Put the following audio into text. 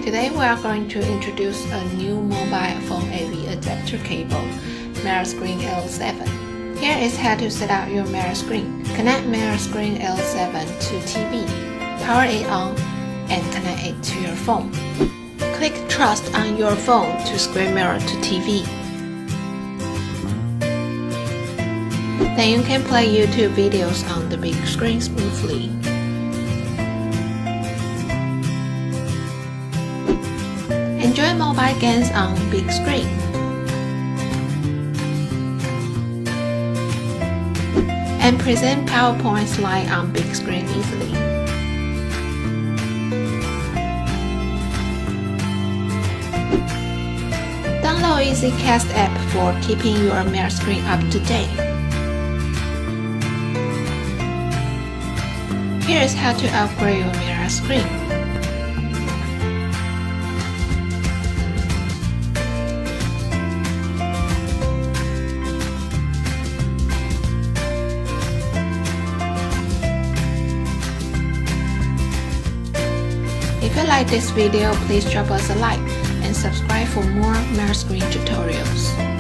Today we are going to introduce a new mobile phone AV adapter cable, MiraScreen L7. Here is how to set up your MiraScreen. Connect MiraScreen L7 to TV, power it on, and connect it to your phone. Click Trust on your phone to screen mirror to TV. Then you can play YouTube videos on the big screen smoothly. Enjoy mobile games on big screen. And present PowerPoint slide on big screen easily. Download EasyCast app for keeping your MiraScreen up to date. Here is how to upgrade your MiraScreen. If you like this video, please drop us a like and subscribe for more MiraScreen tutorials.